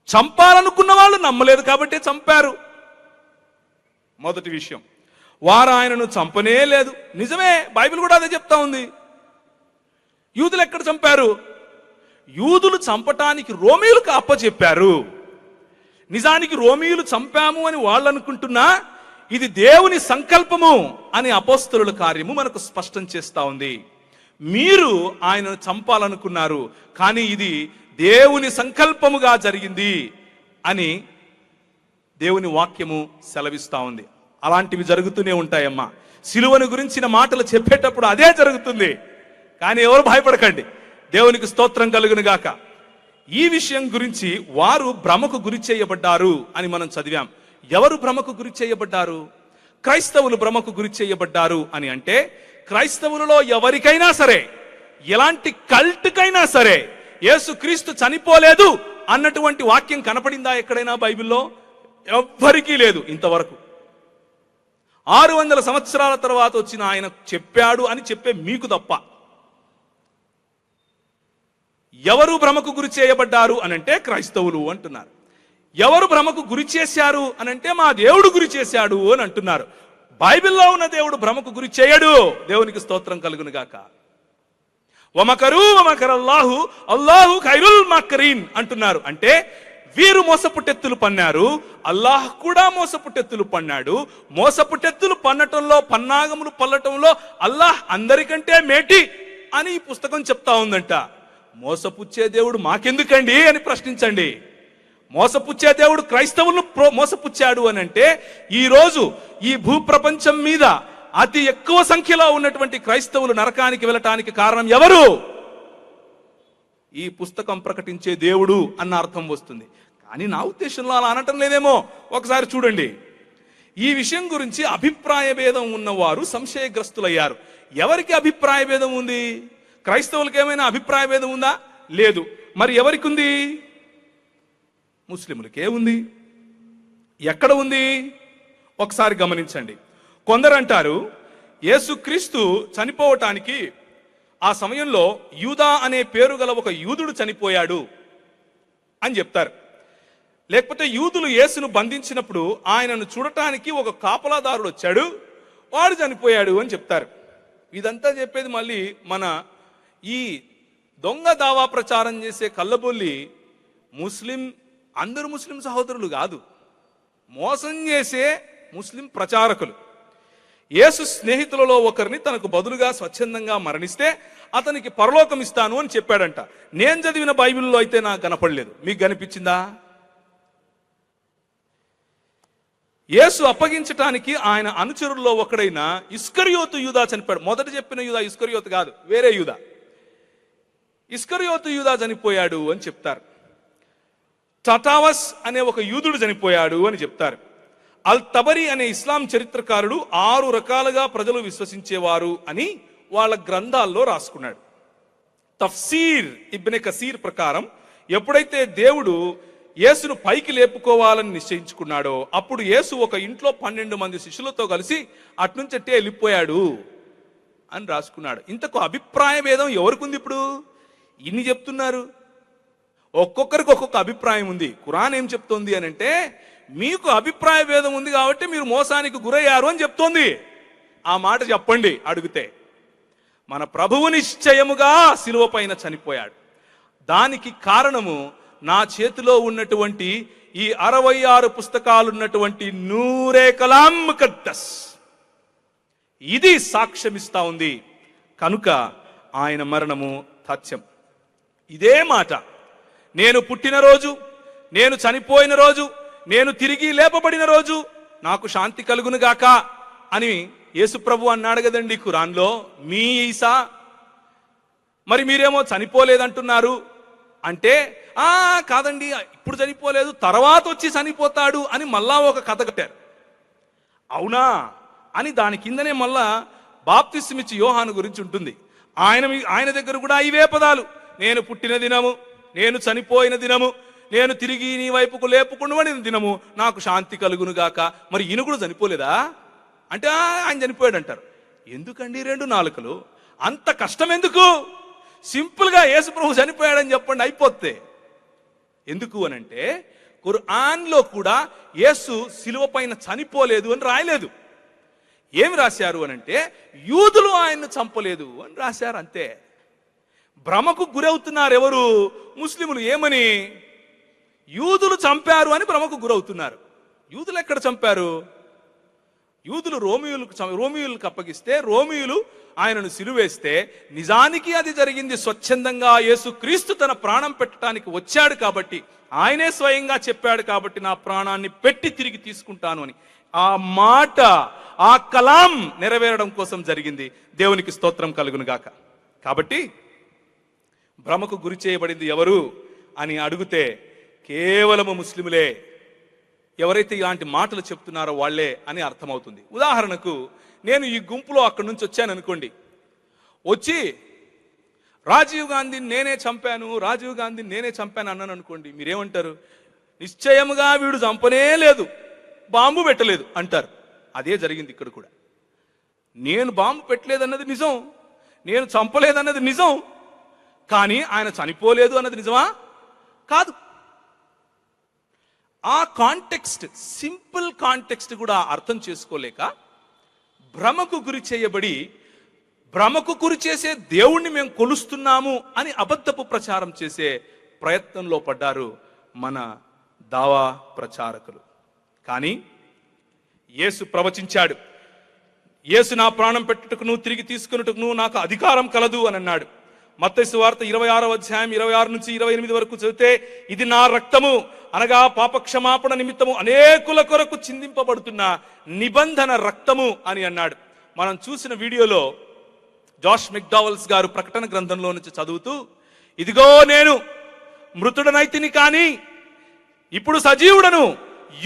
చంపాలనుకున్న వాళ్ళు నమ్మలేదు కాబట్టి చంపారు. మొదటి విషయం, వారు ఆయనను చంపనే లేదు. నిజమే, బైబిల్ కూడా అదే చెప్తా ఉంది. యూదులు ఎక్కడ చంపారు? యూదులు చంపటానికి రోమీయులకు అప్పచెప్పారు. నిజానికి రోమీయులు చంపాము అని వాళ్ళు అనుకుంటున్నా ఇది దేవుని సంకల్పము అని అపోస్తలుల కార్యము మనకు స్పష్టం చేస్తా ఉంది. మీరు ఆయనను చంపాలనుకున్నారు, కానీ ఇది దేవుని సంకల్పముగా జరిగింది అని దేవుని వాక్యము సెలవిస్తా ఉంది. అలాంటివి జరుగుతూనే ఉంటాయమ్మా. సిలువను గురించిన మాటలు చెప్పేటప్పుడు అదే జరుగుతుంది. కానీ ఎవరు భయపడకండి, దేవునికి స్తోత్రం కలుగును గాక. ఈ విషయం గురించి వారు భ్రమకు గురి చేయబడ్డారు అని మనం చదివాం. ఎవరు భ్రమకు గురి చేయబడ్డారు? క్రైస్తవులు భ్రమకు గురి చేయబడ్డారు అని అంటే, క్రైస్తవులలో ఎవరికైనా సరే, ఎలాంటి కల్ట్కైనా సరే యేసుక్రీస్తు చనిపోలేదు అన్నటువంటి వాక్యం కనపడిందా ఎక్కడైనా బైబిల్లో? ఎవ్వరికీ లేదు ఇంతవరకు. 600 సంవత్సరాల తర్వాత వచ్చిన ఆయన చెప్పాడు అని చెప్పే మీకు తప్ప. ఎవరు భ్రమకు గురి చేయబడ్డారు అనంటే క్రైస్తవులు అంటున్నారు. ఎవరు భ్రమకు గురి చేశారు అనంటే మా దేవుడు గురి చేశాడు అని అంటున్నారు. బైబిల్లో ఉన్న దేవుడు భ్రమకు గురి చేయడు. దేవునికి స్తోత్రం కలుగును గాక. వమకరు వమకరల్లాహు అల్లాహు ఖైరుల్ మాకరీన్ అంటున్నారు. అంటే వీరు మోసపుటెత్తులు పన్నారు, అల్లాహ్ కూడా మోసపుటెత్తులు పన్నాడు. మోసపుటెత్తులు పన్నటంలో, పన్నాగములు పల్లటంలో అల్లాహ్ అందరికంటే మేటి అని ఈ పుస్తకం చెప్తా ఉందంట. మోసపుచ్చే దేవుడు మాకెందుకండి అని ప్రశ్నించండి. మోసపుచ్చే దేవుడు క్రైస్తవులను మోసపుచ్చాడు అని అంటే, ఈ రోజు ఈ భూప్రపంచం మీద అతి ఎక్కువ సంఖ్యలో ఉన్నటువంటి క్రైస్తవులు నరకానికి వెళ్ళటానికి కారణం ఎవరు? ఈ పుస్తకం ప్రకటించే దేవుడు అన్న అర్థం వస్తుంది. కానీ నా ఉద్దేశంలో అలా అనటం లేదేమో. ఒకసారి చూడండి. ఈ విషయం గురించి అభిప్రాయ భేదం ఉన్నవారు సంశయగ్రస్తులయ్యారు. ఎవరికి అభిప్రాయ భేదం ఉంది? క్రైస్తవులకు ఏమైనా అభిప్రాయ భేదం ఉందా? లేదు. మరి ఎవరికి ఉంది? ముస్లింలకే ఉంది. ఎక్కడ ఉంది? ఒకసారి గమనించండి. కొందరు అంటారు యేసుక్రీస్తు చనిపోవటానికి ఆ సమయంలో యూదా అనే పేరు గల ఒక యూదుడు చనిపోయాడు అని చెప్తారు. లేకపోతే యూదులు యేసును బంధించినప్పుడు ఆయనను చూడటానికి ఒక కాపలాదారుడు వచ్చాడు, వాడు చనిపోయాడు అని చెప్తారు. ఇదంతా చెప్పేది మళ్ళీ మన ఈ దొంగ దావా ప్రచారం చేసే కల్లబొల్లి అందరు ముస్లిం సహోదరులు కాదు, మోసం చేసే ముస్లిం ప్రచారకులు. యేసు స్నేహితులలో ఒకరిని తనకు బదులుగా స్వచ్ఛందంగా మరణిస్తే అతనికి పరలోకం ఇస్తాను అని చెప్పాడంట. నేను చదివిన బైబిల్లో అయితే నాకు కనపడలేదు. మీకు కనిపించిందా? యేసు అప్పగించటానికి ఆయన అనుచరుల్లో ఒకడైన ఇస్కరియోతు యూదా చనిపోయాడు. మొదట చెప్పిన యూదా ఇస్కరియోతు కాదు, వేరే యూదా. ఇస్కరియోతు యూదా చనిపోయాడు అని చెప్తారు. టటావస్ అనే ఒక యూదుడు చనిపోయాడు అని చెప్తారు. అల్ తబరి అనే ఇస్లాం చరిత్రకారుడు 6 రకాలుగా ప్రజలు విశ్వసించేవారు అని వాళ్ళ గ్రంథాల్లో రాసుకున్నాడు. తఫ్సీర్ ఇబ్నె కసీర్ ప్రకారం ఎప్పుడైతే దేవుడు యేసును పైకి లేపుకోవాలని నిశ్చయించుకున్నాడో అప్పుడు యేసు ఒక ఇంట్లో 12 మంది శిష్యులతో కలిసి అట్నుంచట్టే వెళ్ళిపోయాడు అని రాసుకున్నాడు. ఇంతకు అభిప్రాయ భేదం ఎవరికి ఉంది? ఇప్పుడు ఇన్ని చెప్తున్నారు, ఒక్కొక్కరికి ఒక్కొక్క అభిప్రాయం ఉంది. ఖురాన్ ఏం చెప్తోంది అని అంటే, మీకు అభిప్రాయ భేదం ఉంది కాబట్టి మీరు మోసానికి గురయ్యారు అని చెప్తోంది. ఆ మాట చెప్పండి అడిగితే. మన ప్రభువు నిశ్చయముగా శిలువ పైన చనిపోయాడు. దానికి కారణము నా చేతిలో ఉన్నటువంటి ఈ 66 పుస్తకాలున్నటువంటి నూరే కలాం ముకద్దస్. ఇది సాక్ష్యమిస్తా ఉంది. కనుక ఆయన మరణము తథ్యం. ఇదే మాట నేను పుట్టిన రోజు, నేను చనిపోయిన రోజు, నేను తిరిగి లేపబడిన రోజు నాకు శాంతి కలుగునుగాక అని యేసుప్రభు అన్నాడు కదండి ఖురాన్లో. మీ ఈసా మరి మీరేమో చనిపోలేదంటున్నారు అంటే, కాదండి ఇప్పుడు చనిపోలేదు, తర్వాత వచ్చి చనిపోతాడు అని మళ్ళా ఒక కథ కట్టారు. అవునా అని దాని కిందనే మళ్ళా బాప్తిస్మిచ్చి యోహాను గురించి ఉంటుంది. ఆయన దగ్గర కూడా ఇవే పదాలు, నేను పుట్టిన దినము, నేను చనిపోయిన దినము, నేను తిరిగి నీ వైపుకు లేపుకుండబడిన దినము, నాకు శాంతి కలుగును గాక. మరి ఈయన కూడా చనిపోలేదా అంటే ఆయన చనిపోయాడు అంటారు. ఎందుకండి 2 నాలుకలు? అంత కష్టం ఎందుకు? సింపుల్గా యేసుప్రభు చనిపోయాడని చెప్పండి, అయిపోతే. ఎందుకు అనంటే ఖురాన్లో కూడా యేసు శిలువ పైన చనిపోలేదు అని రాయలేదు. ఏమి రాశారు అనంటే యూదులు ఆయన్ను చంపలేదు అని రాశారు, అంతే. భ్రమకు గురవుతున్నారు ఎవరు? ముస్లిములు. ఏమని? యూదులు చంపారు అని భ్రమకు గురవుతున్నారు. యూదులు ఎక్కడ చంపారు? యూదులు రోమియులకు అప్పగిస్తే రోమియులు ఆయనను సిలువేస్తే నిజానికి అది జరిగింది స్వచ్ఛందంగా. యేసుక్రీస్తు తన ప్రాణం పెట్టడానికి వచ్చాడు కాబట్టి, ఆయనే స్వయంగా చెప్పాడు కాబట్టి నా ప్రాణాన్ని పెట్టి తిరిగి తీసుకుంటాను అని. ఆ మాట, ఆ కలాం నెరవేరడం కోసం జరిగింది. దేవునికి స్తోత్రం కలుగును గాక. కాబట్టి భ్రమకు గురి చేయబడింది ఎవరు అని అడిగితే కేవలము ముస్లిములే. ఎవరైతే ఇలాంటి మాటలు చెప్తున్నారో వాళ్లే అని అర్థమవుతుంది. ఉదాహరణకు నేను ఈ గుంపులో అక్కడి నుంచి వచ్చాను అనుకోండి, వచ్చి రాజీవ్ గాంధీని నేనే చంపాను అన్నాను అనుకోండి, మీరేమంటారు? నిశ్చయముగా వీడు చంపనే లేదు, బాంబు పెట్టలేదు అంటారు. అదే జరిగింది ఇక్కడ కూడా. నేను బాంబు పెట్టలేదన్నది నిజం, నేను చంపలేదన్నది నిజం, కానీ ఆయన చనిపోలేదు అన్నది నిజమా? కాదు. ఆ కాంటెక్స్ట్, సింపుల్ కాంటెక్స్ట్ కూడా అర్థం చేసుకోలేక భ్రమకు గురి చేయబడి, భ్రమకు గురి చేసే దేవుణ్ణి మేము కొలుస్తున్నాము అని అబద్ధపు ప్రచారం చేసే ప్రయత్నంలో పడ్డారు మన దావా ప్రచారకులు. కానీ యేసు ప్రవచించాడు, యేసు నా ప్రాణం పెట్టుటకును తిరిగి తీసుకున్నట్టుకును నాకు అధికారం కలదు అని అన్నాడు. మత్తయి సువార్త 26వ అధ్యాయం 26 నుంచి 28 వరకు చదివితే, ఇది నా రక్తము అనగా పాపక్షమాపణ నిమిత్తము అనేకుల కొరకు చిందింపబడుతున్న నిబంధన రక్తము అని అన్నాడు. మనం చూసిన వీడియోలో జాష్ మెక్డావెల్స్ గారు ప్రకటన గ్రంథంలో నుంచి చదువుతూ, ఇదిగో నేను మృతుడనైతిని కానీ ఇప్పుడు సజీవుడను,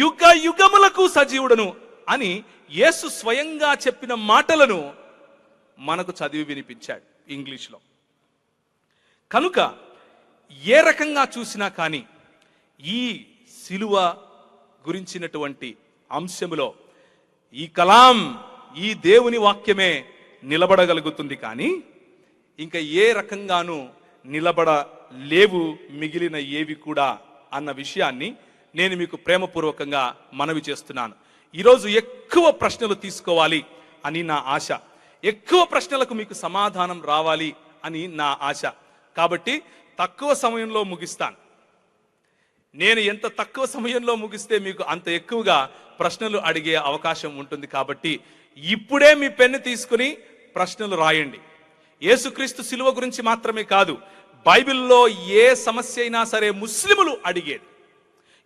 యుగ యుగములకు సజీవుడను అని యేసు స్వయంగా చెప్పిన మాటలను మనకు చదివి వినిపించాడు ఇంగ్లీష్లో. కనుక ఏ రకంగా చూసినా కానీ ఈ సిలువ గురించినటువంటి అంశములో ఈ కలాం, ఈ దేవుని వాక్యమే నిలబడగలుగుతుంది. కానీ ఇంకా ఏ రకంగానూ నిలబడలేవు మిగిలిన ఏవి కూడా అన్న విషయాన్ని నేను మీకు ప్రేమపూర్వకంగా మనవి చేస్తున్నాను. ఈరోజు ఎక్కువ ప్రశ్నలు తీసుకోవాలి అని నా ఆశ, ఎక్కువ ప్రశ్నలకు మీకు సమాధానం రావాలి అని నా ఆశ. కాబట్టి తక్కువ సమయంలో ముగిస్తాను. నేను ఎంత తక్కువ సమయంలో ముగిస్తే మీకు అంత ఎక్కువగా ప్రశ్నలు అడిగే అవకాశం ఉంటుంది. కాబట్టి ఇప్పుడే మీ పెన్ను తీసుకుని ప్రశ్నలు రాయండి. యేసుక్రీస్తు శిలువ గురించి మాత్రమే కాదు, బైబిల్లో ఏ సమస్య అయినా సరే ముస్లిములు అడిగేది.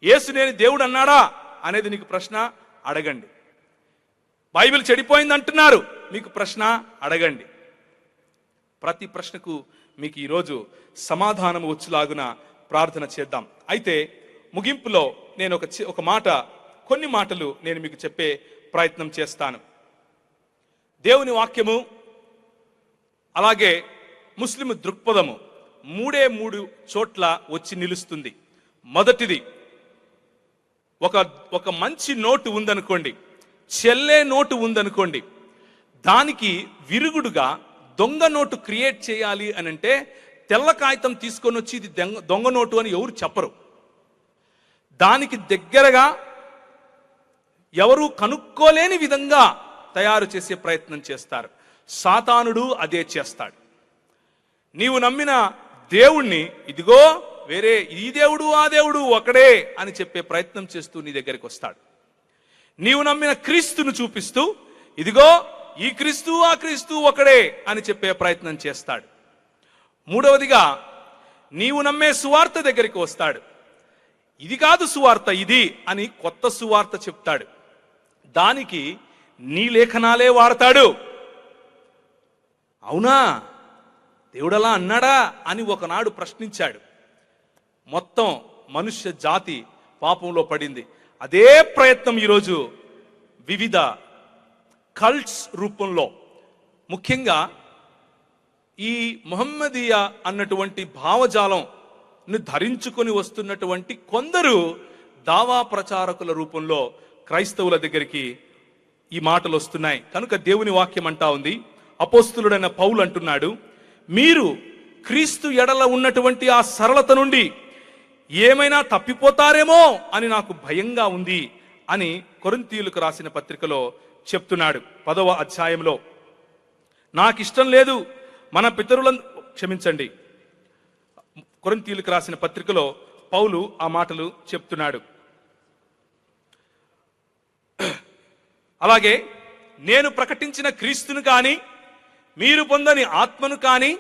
యేసు నేను దేవుడు అన్నాడా అనేది నీకు ప్రశ్న అడగండి. బైబిల్ చెడిపోయింది అంటున్నారు, మీకు ప్రశ్న అడగండి. ప్రతి ప్రశ్నకు మీకు ఈరోజు సమాధానం వచ్చేలాగున ప్రార్థన చేద్దాం. అయితే ముగింపులో నేను కొన్ని మాటలు నేను మీకు చెప్పే ప్రయత్నం చేస్తాను. దేవుని వాక్యము అలాగే ముస్లిం దృక్పథము 3 చోట్ల వచ్చి నిలుస్తుంది. మొదటిది, ఒక మంచి నోటు ఉందనుకోండి, చెల్లే నోటు ఉందనుకోండి, దానికి విరుగుడుగా దొంగ నోటు క్రియేట్ చేయాలి అని అంటే తెల్ల కాగితం తీసుకొని వచ్చి ఇది దొంగ నోటు అని ఎవరు చెప్పరు. దానికి దగ్గరగా ఎవరు కనుక్కోలేని విధంగా తయారు చేసే ప్రయత్నం చేస్తారు. సాతానుడు అదే చేస్తాడు. నీవు నమ్మిన దేవుణ్ణి ఇదిగో వేరే, ఈ దేవుడు ఆ దేవుడు ఒకడే అని చెప్పే ప్రయత్నం చేస్తూ నీ దగ్గరికి వస్తాడు. నీవు నమ్మిన క్రీస్తును చూపిస్తూ ఇదిగో ఈ క్రీస్తు ఆ క్రీస్తు ఒకడే అని చెప్పే ప్రయత్నం చేస్తాడు. మూడవదిగా నీవు నమ్మే సువార్త దగ్గరికి వస్తాడు. ఇది కాదు సువార్త, ఇది అని కొత్త సువార్త చెప్తాడు. దానికి నీ లేఖనాలే వాడతాడు. అవునా, దేవుడలా అన్నాడా అని ఒకనాడు ప్రశ్నించాడు. మొత్తం మనుష్య జాతి పాపంలో పడింది. అదే ప్రయత్నం ఈరోజు వివిధ కల్ట్స్ రూపంలో, ముఖ్యంగా ఈ ముహమ్మదీయ అన్నటువంటి భావజాలంను ధరించుకొని వస్తున్నటువంటి కొందరు దావా ప్రచారకుల రూపంలో క్రైస్తవుల దగ్గరికి ఈ మాటలు వస్తున్నాయి. కనుక దేవుని వాక్యం అంటా ఉంది, అపోస్తులుడైన పౌలు అంటున్నాడు, మీరు క్రీస్తు ఎడల ఉన్నటువంటి ఆ సరళత నుండి ఏమైనా తప్పిపోతారేమో అని నాకు భయంగా ఉంది అని కొరింథీయులకు రాసిన పత్రికలో చెప్తున్నాడు. 10వ అధ్యాయంలో, నాకిష్టం లేదు మన పితరులను క్షమించండి, కొరింథీయులకు రాసిన పత్రికలో పౌలు ఆ మాటలు చెప్తున్నాడు. అలాగే నేను ప్రకటించిన క్రీస్తును కానీ మీరు పొందని ఆత్మను కానీ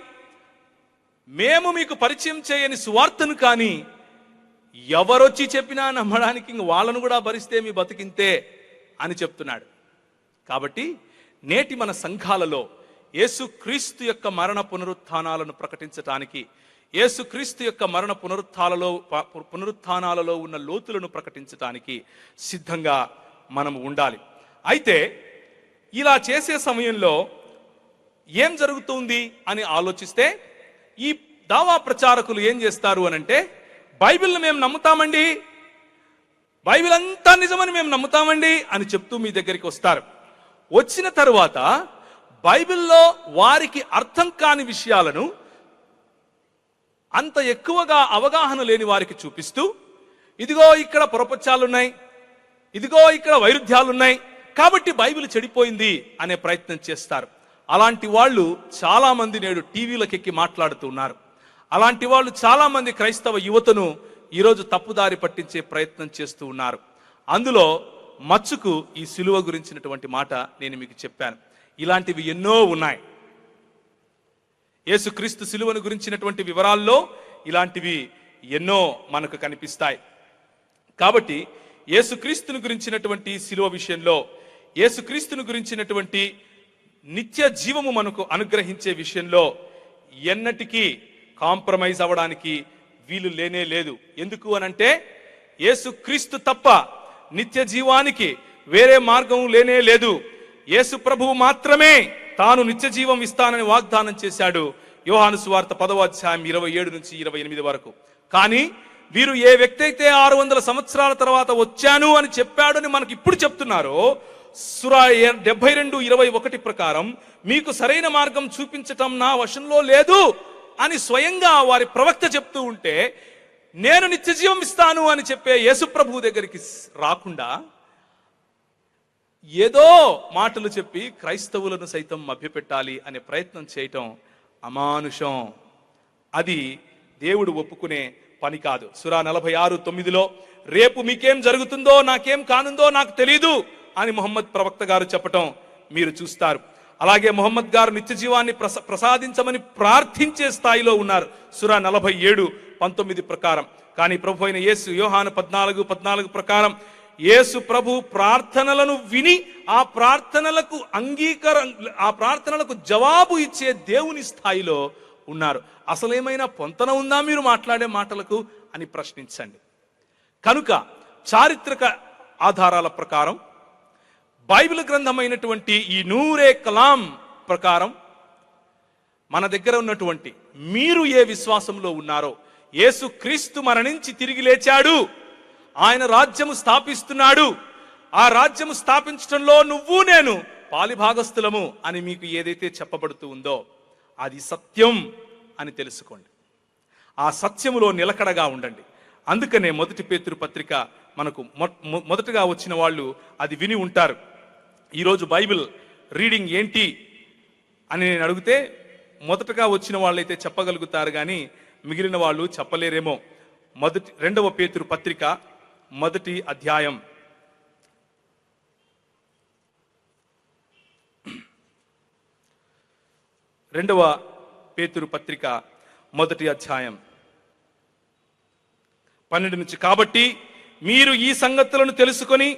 మేము మీకు పరిచయం చేయని సువార్తను కానీ ఎవరొచ్చి చెప్పినా నమ్మడానికి ఇంక వాళ్ళను కూడా భరిస్తే మీ బతికింతే అని చెప్తున్నాడు. కాబట్టి నేటి మన సంఘాలలో యేసుక్రీస్తు యొక్క మరణ పునరుత్థానాలను ప్రకటించటానికి, యేసుక్రీస్తు యొక్క మరణ పునరుత్థానాలలో ఉన్న లోతులను ప్రకటించటానికి సిద్ధంగా మనము ఉండాలి. అయితే ఇలా చేసే సమయంలో ఏం జరుగుతుంది అని ఆలోచిస్తే, ఈ దావా ప్రచారకులు ఏం చేస్తారు అనంటే, బైబిల్ని మేము నమ్ముతామండి, బైబిల్ అంతా నిజమని మేము నమ్ముతామండి అని చెప్తూ మీ దగ్గరికి వస్తారు. వచ్చిన తరువాత బైబిల్లో వారికి అర్థం కాని విషయాలను అంత ఎక్కువగా అవగాహన లేని వారికి చూపిస్తూ, ఇదిగో ఇక్కడ పొరపచ్చాలున్నాయి, ఇదిగో ఇక్కడ వైరుధ్యాలున్నాయి, కాబట్టి బైబిల్ చెడిపోయింది అనే ప్రయత్నం చేస్తారు. అలాంటి వాళ్ళు చాలా మంది నేడు టీవీలకెక్కి మాట్లాడుతున్నారు. అలాంటి వాళ్ళు చాలా మంది క్రైస్తవ యువతను ఈరోజు తప్పుదారి పట్టించే ప్రయత్నం చేస్తూ ఉన్నారు. అందులో మచ్చుకు ఈ సిలువ గురించినటువంటి మాట నేను మీకు చెప్పాను. ఇలాంటివి ఎన్నో ఉన్నాయి. యేసుక్రీస్తు సిలువను గురించినటువంటి వివరాల్లో ఇలాంటివి ఎన్నో మనకు కనిపిస్తాయి. కాబట్టి యేసుక్రీస్తును గురించినటువంటి సిలువ విషయంలో, యేసుక్రీస్తును గురించినటువంటి నిత్య జీవము మనకు అనుగ్రహించే విషయంలో ఎన్నటికీ కాంప్రమైజ్ అవ్వడానికి వీలు లేనే లేదు. ఎందుకు అనంటే, యేసుక్రీస్తు తప్ప నిత్య జీవానికి వేరే మార్గం లేనే లేదు. యేసు ప్రభువు మాత్రమే తాను నిత్య జీవం ఇస్తానని వాగ్దానం చేశాడు. యోహాను సువార్త 10వ అధ్యాయం 27 నుంచి 28 వరకు. కానీ వీరు ఏ వ్యక్తి అయితే 600 సంవత్సరాల తర్వాత వచ్చాను అని చెప్పాడని మనకి ఇప్పుడు చెప్తున్నారో, సురా 72:21 ప్రకారం మీకు సరైన మార్గం చూపించటం నా వశంలో లేదు అని స్వయంగా వారి ప్రవక్త చెప్తూ ఉంటే, నేను నిత్య జీవం ఇస్తాను అని చెప్పే యేసు ప్రభువు దగ్గరికి రాకుండా ఏదో మాటలు చెప్పి క్రైస్తవులను సైతం మభ్యపెట్టాలి అనే ప్రయత్నం చేయటం అమానుషం. అది దేవుడు ఒప్పుకునే పని కాదు. సురా 46:9లో, రేపు మీకేం జరుగుతుందో నాకేం కానుందో నాకు తెలీదు అని ముహమ్మద్ ప్రవక్త గారు చెప్పటం మీరు చూస్తారు. అలాగే ముహమ్మద్ గారు నిత్య జీవాన్ని ప్రసాదించమని ప్రార్థించే స్థాయిలో ఉన్నారు సురా 47:19 ప్రకారం. కానీ ప్రభు అయిన యేసు యోహాను 14:14 ప్రకారం యేసు ప్రభు ప్రార్థనలను విని ఆ ప్రార్థనలకు జవాబు ఇచ్చే దేవుని స్థాయిలో ఉన్నారు. అసలేమైనా పొంతన ఉందా మీరు మాట్లాడే మాటలకు అని ప్రశ్నించండి. కనుక చారిత్రక ఆధారాల ప్రకారం, బైబిల్ గ్రంథమైనటువంటి ఈ నూరే కలాం ప్రకారం మన దగ్గర ఉన్నటువంటి మీరు ఏ విశ్వాసంలో ఉన్నారో, యేసు క్రీస్తు మరణించి తిరిగి లేచాడు, ఆయన రాజ్యము స్థాపిస్తున్నాడు, ఆ రాజ్యము స్థాపించడంలో నువ్వు నేను పాలిభాగస్థులము అని మీకు ఏదైతే చెప్పబడుతూ ఉందో అది సత్యం అని తెలుసుకోండి. ఆ సత్యములో నిలకడగా ఉండండి. అందుకనే 1 పేతురు పత్రిక మనకు మొదటగా వచ్చిన వాళ్ళు అది విని ఉంటారు. ఈరోజు బైబిల్ రీడింగ్ ఏంటి అని నేను అడిగితే మొదటగా వచ్చిన వాళ్ళైతే చెప్పగలుగుతారు, కానీ మిగిలిన వాళ్ళు చెప్పలేరేమో. 2వ పేతురు పత్రిక 1వ అధ్యాయం 2వ పేతురు పత్రిక 1వ అధ్యాయం 12 నుంచి, కాబట్టి మీరు ఈ సంగతులను తెలుసుకొని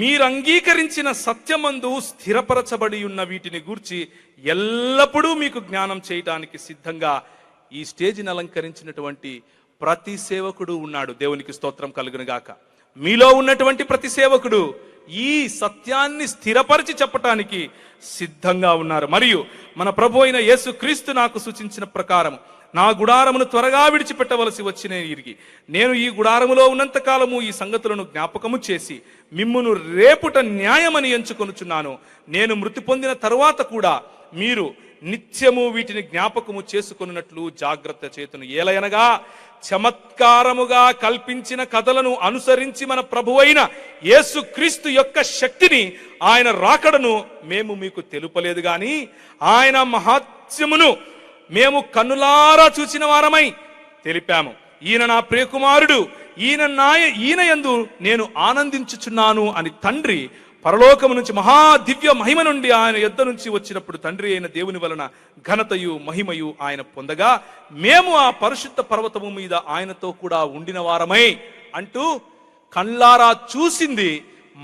మీరు అంగీకరించిన సత్యమందు స్థిరపరచబడి ఉన్న వీటిని గూర్చి ఎల్లప్పుడూ మీకు జ్ఞానం చేయటానికి సిద్ధంగా ఈ స్టేజిని అలంకరించినటువంటి ప్రతి సేవకుడు ఉన్నాడు. దేవునికి స్తోత్రం కలుగును గాక. మీలో ఉన్నటువంటి ప్రతి సేవకుడు ఈ సత్యాన్ని స్థిరపరిచి చెప్పటానికి సిద్ధంగా ఉన్నారు. మరియు మన ప్రభు అయిన యేసుక్రీస్తు నాకు సూచించిన ప్రకారం నా గుడారమును త్వరగా విడిచిపెట్టవలసి వచ్చిన ఇరిగి నేను ఈ గుడారములో ఉన్నంత కాలము ఈ సంగతులను జ్ఞాపకము చేసి మిమ్మును రేపుట న్యాయమని ఎంచుకొనుచున్నాను. నేను మృతి పొందిన తరువాత కూడా మీరు నిత్యము వీటిని జ్ఞాపకము చేసుకొనున్నట్లు జాగ్రత్త చేతును. ఏలయనగా చమత్కారముగా కల్పించిన కథలను అనుసరించి మన ప్రభువైన యేసుక్రీస్తు యొక్క శక్తిని, ఆయన రాకడను మేము మీకు తెలుపలేదు గాని ఆయన మహాత్మ్యమును మేము చూచిన వారమై తెలిపాము. ఈయన నా ప్రియకుమారుడు, ఈయన యందు నేను ఆనందించుచున్నాను అని తండ్రి పరలోకము నుంచి మహా దివ్య మహిమ నుండి ఆయన యొద్ద నుంచి వచ్చినప్పుడు తండ్రి అయిన దేవుని వలన ఘనతయు మహిమయు ఆయన పొందగా మేము ఆ పరిశుద్ధ పర్వతము మీద ఆయనతో కూడా ఉండిన వారమై అంటూ కళ్ళారా చూసింది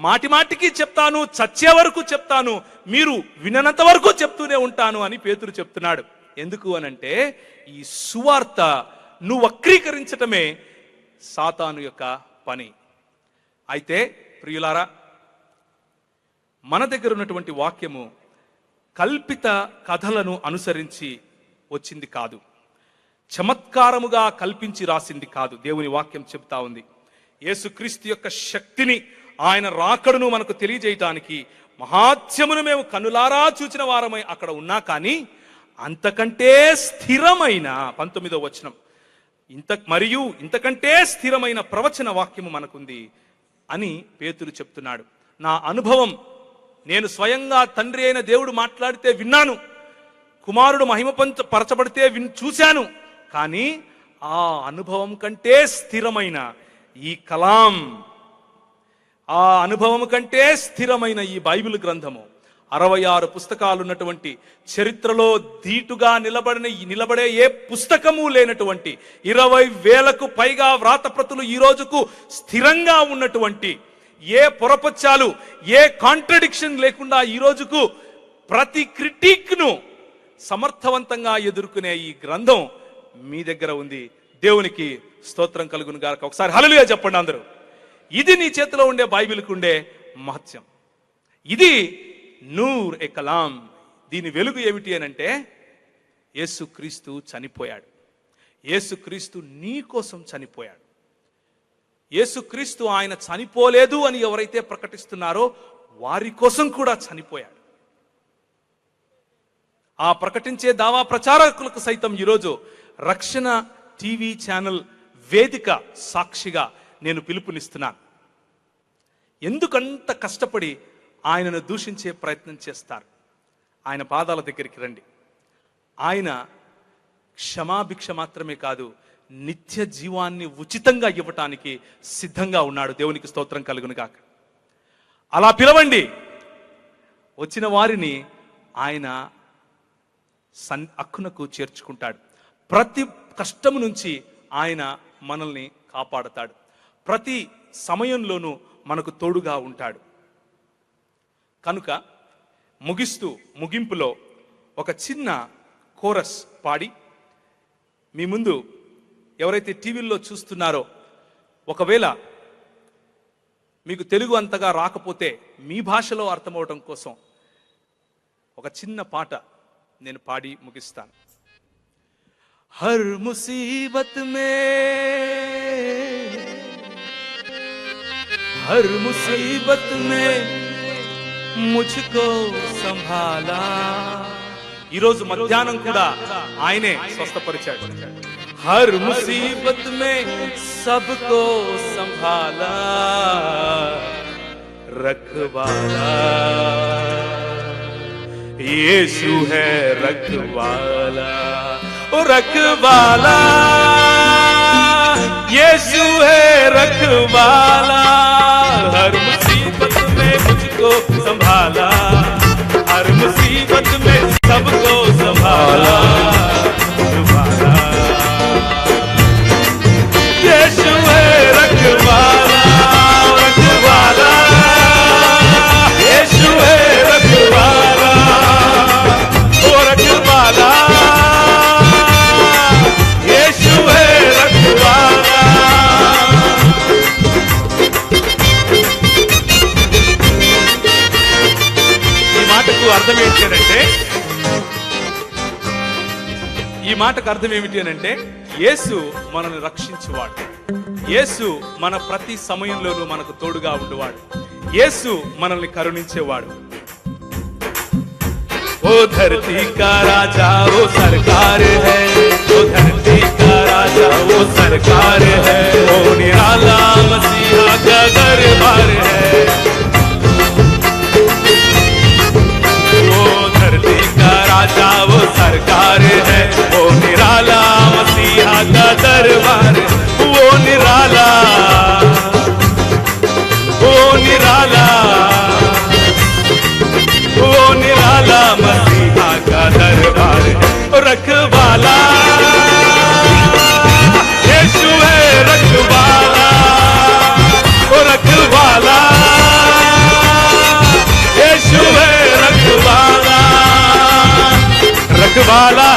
మాటి మాటికి చెప్తాను, చచ్చే వరకు చెప్తాను, మీరు విననంత వరకు చెప్తూనే ఉంటాను అని పేతురు చెప్తున్నాడు. ఎందుకు అనంటే ఈ సువార్త నువ్వు వక్రీకరించటమే సాతాను యొక్క పని. అయితే ప్రియులారా, మన దగ్గర ఉన్నటువంటి వాక్యము కల్పిత కథలను అనుసరించి వచ్చింది కాదు, చమత్కారముగా కల్పించి రాసింది కాదు. దేవుని వాక్యం చెప్తా ఉంది యేసుక్రీస్తు యొక్క శక్తిని, ఆయన రాకడను మనకు తెలియజేయటానికి మహాత్మ్యమును మేము కనులారా చూచిన వారమై అక్కడ ఉన్నా కానీ అంతకంటే స్థిరమైన 19వ వచనం మరియు ఇంతకంటే స్థిరమైన ప్రవచన వాక్యము మనకుంది అని పేతురు చెప్తున్నాడు. నా అనుభవం, నేను స్వయంగా తండ్రి అయిన దేవుడు మాట్లాడితే విన్నాను, కుమారుడు మహిమపరచబడితే చూశాను, కానీ ఆ అనుభవం కంటే స్థిరమైన ఈ కలాం, ఆ అనుభవం కంటే స్థిరమైన ఈ బైబిల్ గ్రంథము, 66 పుస్తకాలు ఉన్నటువంటి, చరిత్రలో ధీటుగా నిలబడే ఏ పుస్తకము లేనటువంటి, 20,000కు పైగా వ్రాతప్రతులు ఈ రోజుకు స్థిరంగా ఉన్నటువంటి, ఏ పొరపచ్చాలు, ఏ కాంట్రడిక్షన్ లేకుండా ఈ రోజుకు ప్రతి క్రిటిక్ను సమర్థవంతంగా ఎదుర్కొనే ఈ గ్రంథం మీ దగ్గర ఉంది. దేవునికి స్తోత్రం కలుగును గాక. ఒకసారి హల్లెలూయా చెప్పండి అందరూ. ఇది నీ చేతిలో ఉండే బైబిల్కు ఉండే మహత్యం. ఇది నూర్ ఎ కలాం. దీని వెలుగు ఏమిటి అనంటే యేసుక్రీస్తు చనిపోయాడు. యేసుక్రీస్తు నీ కోసం చనిపోయాడు. యేసుక్రీస్తు ఆయన చనిపోలేదు అని ఎవరైతే ప్రకటిస్తున్నారో వారి కోసం కూడా చనిపోయాడు. ఆ ప్రకటించే దావా ప్రచారకులకు సైతం ఈరోజు రక్షణ టీవీ ఛానల్ వేదిక సాక్షిగా నేను పిలుపునిస్తున్నాను. ఎందుకంత కష్టపడి ఆయనను దూషించే ప్రయత్నం చేస్తారు? ఆయన పాదాల దగ్గరికి రండి. ఆయన క్షమాభిక్ష మాత్రమే కాదు, నిత్య జీవాన్ని ఉచితంగా ఇవ్వటానికి సిద్ధంగా ఉన్నాడు. దేవునికి స్తోత్రం కలుగును గాక. అలా పిలవండి. వచ్చిన వారిని ఆయన అక్కునకు చేర్చుకుంటాడు. ప్రతి కష్టం నుంచి ఆయన మనల్ని కాపాడతాడు. ప్రతి సమయంలోనూ మనకు తోడుగా ఉంటాడు. కనుక ముగింపులో ఒక చిన్న కోరస్ పాడి మీ ముందు ఎవరైతే టీవీల్లో చూస్తున్నారో, ఒకవేళ మీకు తెలుగు అంతగా రాకపోతే మీ భాషలో అర్థమవడం కోసం ఒక చిన్న పాట నేను పాడి ముగిస్తాను. హర్ ముసీబత్ మే ముజ్కో సంభాలా. ఈరోజు మధ్యాహ్నం కూడా ఆయనే స్వస్థపరిచాడు. హర్ ముసీబత్ మే సబ్కో సంభాలా రఖవాలా. యేసు హై రఖవాలా, ఓ రఖవాలా. యేసు హై రఖవాలా. हर मुसीबत में मुझको संभाला, हर मुसीबत में सबको संभाला. यीशु है అర్థం ఏంటి అంటే, ఈ మాటకు అర్థం ఏమిటి అని అంటే, యేసు మనల్ని రక్షించువాడు, యేసు మన ప్రతి సమయంలోనూ మనకు తోడుగా ఉండేవాడు, యేసు మనల్ని కరుణించేవాడు. ओ धरती का राजा वो सरकार है, ओ धरती का राजा वो सरकार है, ओ निराला मसीहा का दरबार है, ओ धरती का राजा वो सरकार है, वो निराला मसीहा का दरबार, वो निराला, वो निराला, वो निराला मसीहा का दरबार, रखवाला यीशु है, रखवाला, रखवाला यीशु है, रखवाला, रखवाला